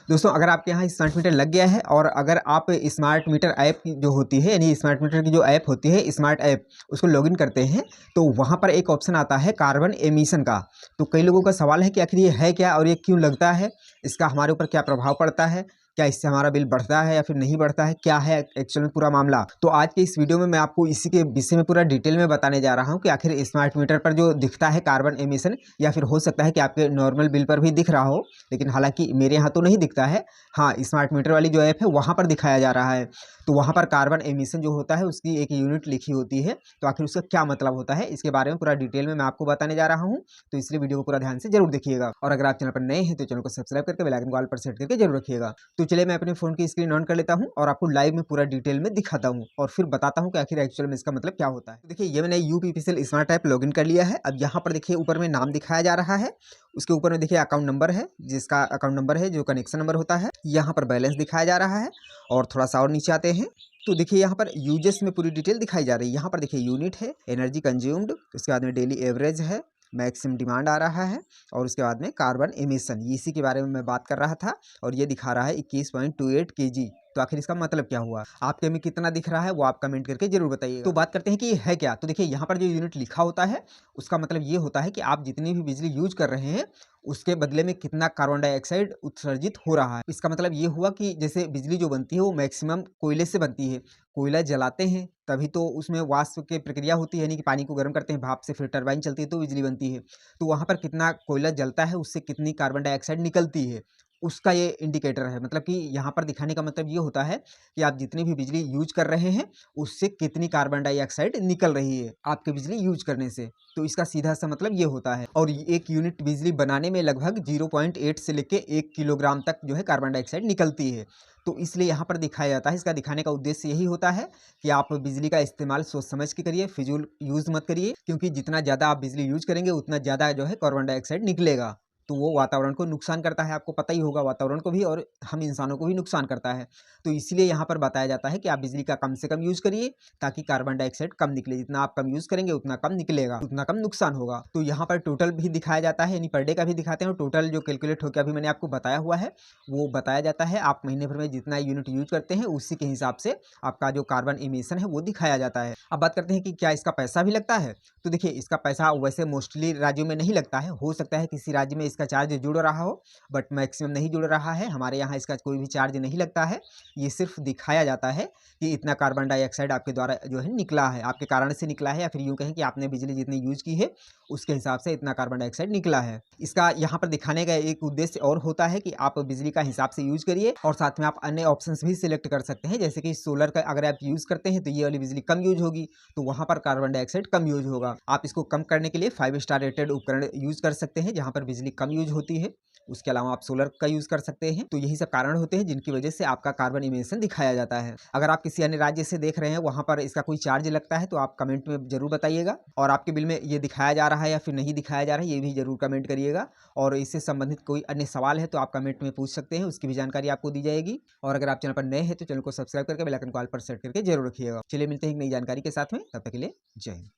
दोस्तों अगर आपके यहाँ स्मार्ट मीटर लग गया है और अगर आप स्मार्ट मीटर ऐप जो होती है यानी स्मार्ट मीटर की जो ऐप होती है स्मार्ट ऐप उसको लॉगिन करते हैं तो वहाँ पर एक ऑप्शन आता है कार्बन एमिशन का। तो कई लोगों का सवाल है कि आखिर ये है क्या और ये क्यों लगता है, इसका हमारे ऊपर क्या प्रभाव पड़ता है, क्या इससे हमारा बिल बढ़ता है या फिर नहीं बढ़ता है, क्या है एक्चुअल में पूरा मामला। तो आज के इस वीडियो में मैं आपको इसी के विषय में पूरा डिटेल में बताने जा रहा हूं कि आखिर स्मार्ट मीटर पर जो दिखता है कार्बन एमिशन, या फिर हो सकता है कि आपके नॉर्मल बिल पर भी दिख रहा हो, लेकिन हालांकि मेरे यहाँ तो नहीं दिखता है। हाँ, स्मार्ट मीटर वाली जो ऐप है वहाँ पर दिखाया जा रहा है। तो वहाँ पर कार्बन एमिशन जो होता है उसकी एक यूनिट लिखी होती है। तो आखिर उसका क्या मतलब होता है इसके बारे में पूरा डिटेल में मैं आपको बताने जा रहा हूँ। तो इसलिए वीडियो को पूरा ध्यान से जरूर देखिएगा और अगर आप चैनल पर नए हैं तो चैनल को सब्सक्राइब करके बेल आइकन को ऑल पर सेट करके जरूर रखिएगा। तो चलिए मैं अपने फोन की स्क्रीन ऑन कर लेता हूँ और आपको लाइव में पूरा डिटेल में दिखाता हूँ और फिर बताता हूँ कि आखिर एक्चुअल में इसका मतलब क्या होता है। तो देखिए ये मैंने यूपीपीसीएल स्मार्ट ऐप लॉगिन कर लिया है। अब यहाँ पर देखिए ऊपर में नाम दिखाया जा रहा है, उसके ऊपर में देखिए अकाउंट नंबर है, जिसका अकाउंट नंबर है जो कनेक्शन नंबर होता है। यहाँ पर बैलेंस दिखाया जा रहा है और थोड़ा सा और नीचे आते हैं तो देखिए यहाँ पर यूजेस में पूरी डिटेल दिखाई जा रही है। यहाँ पर देखिए यूनिट है, एनर्जी कंज्यूम्ड, उसके बाद में डेली एवरेज है, मैक्सिमम डिमांड आ रहा है और उसके बाद में कार्बन एमिशन, इसी के बारे में मैं बात कर रहा था। और ये दिखा रहा है 21.28 kg। तो आखिर इसका मतलब क्या हुआ, आपके में कितना दिख रहा है वो आप कमेंट करके जरूर बताइए। तो बात करते हैं कि ये है क्या। तो देखिए यहाँ पर जो यूनिट लिखा होता है उसका मतलब ये होता है कि आप जितनी भी बिजली यूज कर रहे हैं उसके बदले में कितना कार्बन डाइऑक्साइड उत्सर्जित हो रहा है। इसका मतलब ये हुआ कि जैसे बिजली जो बनती है वो मैक्सिमम कोयले से बनती है। कोयला जलाते हैं तभी तो उसमें वाष्प की प्रक्रिया होती है, यानी कि पानी को गर्म करते हैं भाप से, फिर टरबाइन चलती है तो बिजली बनती है। तो वहाँ पर कितना कोयला जलता है उससे कितनी कार्बन डाइऑक्साइड निकलती है उसका ये इंडिकेटर है। मतलब कि यहाँ पर दिखाने का मतलब ये होता है कि आप जितनी भी बिजली यूज कर रहे हैं उससे कितनी कार्बन डाइऑक्साइड निकल रही है आपके बिजली यूज करने से। तो इसका सीधा सा मतलब ये होता है। और एक यूनिट बिजली बनाने में लगभग 0.8 से लेके 1 किलोग्राम तक जो है कार्बन डाइऑक्साइड निकलती है। तो इसलिए यहाँ पर दिखाया जाता है। इसका दिखाने का उद्देश्य यही होता है कि आप बिजली का इस्तेमाल सोच समझ के करिए, फिजूल यूज मत करिए, क्योंकि जितना ज़्यादा आप बिजली यूज करेंगे उतना ज़्यादा जो है कार्बन डाइऑक्साइड निकलेगा। तो वो वातावरण को नुकसान करता है, आपको पता ही होगा, वातावरण को भी और हम इंसानों को भी नुकसान करता है। तो इसलिए यहाँ पर बताया जाता है कि आप बिजली का कम से कम यूज करिए ताकि कार्बन डाइऑक्साइड कम निकले। जितना आप कम यूज करेंगे उतना कम निकलेगा, उतना कम नुकसान होगा। तो यहाँ पर टोटल भी दिखाया जाता है, यानी पर डे का भी दिखाते हैं। टोटल जो कैलकुलेट होकर अभी मैंने आपको बताया हुआ है वो बताया जाता है। आप महीने भर में जितना यूनिट यूज करते हैं उसी के हिसाब से आपका जो कार्बन इमिशन है वो दिखाया जाता है। अब बात करते हैं कि क्या इसका पैसा भी लगता है। तो देखिए इसका पैसा वैसे मोस्टली राज्यों में नहीं लगता है, हो सकता है किसी राज्य में इसका चार्ज जुड़ रहा हो, बट मैक्सिमम नहीं जुड़ रहा है। हमारे यहाँ इसका कोई भी चार्ज नहीं लगता है। ये सिर्फ दिखाया जाता है कि इतना कार्बन डाइऑक्साइड आपके द्वारा जो है निकला है, आपके कारण से निकला है, या फिर यूँ कहें कि आपने बिजली जितनी यूज की है उसके हिसाब से इतना कार्बन डाइऑक्साइड निकला है। इसका यहाँ पर दिखाने का एक उद्देश्य और होता है कि आप बिजली का हिसाब से यूज करिए और साथ में आप अन्य ऑप्शंस भी सिलेक्ट कर सकते हैं। जैसे कि सोलर का अगर आप यूज करते हैं तो ये वाली बिजली कम यूज होगी, तो वहाँ पर कार्बन डाइऑक्साइड कम यूज होगा। आप इसको कम करने के लिए 5 स्टार रेटेड उपकरण यूज कर सकते हैं जहाँ पर बिजली कम यूज होती है। उसके अलावा आप सोलर का यूज कर सकते हैं। तो यही सब कारण होते हैं जिनकी वजह से आपका कार्बन इमिशन दिखाया जाता है। अगर आप किसी अन्य राज्य से देख रहे हैं वहां पर इसका कोई चार्ज लगता है तो आप कमेंट में जरूर बताइएगा। और आपके बिल में ये दिखाया जा रहा है या फिर नहीं दिखाया जा रहा है ये भी जरूर कमेंट करिएगा। और इससे संबंधित कोई अन्य सवाल है तो आप कमेंट में पूछ सकते हैं, उसकी भी जानकारी आपको दी जाएगी। और अगर आप चैनल पर नए हैं तो चैनल को सब्सक्राइब करके बेल आइकन को ऑल पर सेट करके जरूर रखिएगा। चलिए मिलते हैं एक नई जानकारी के साथ में, तब तक के लिए जय हिंद।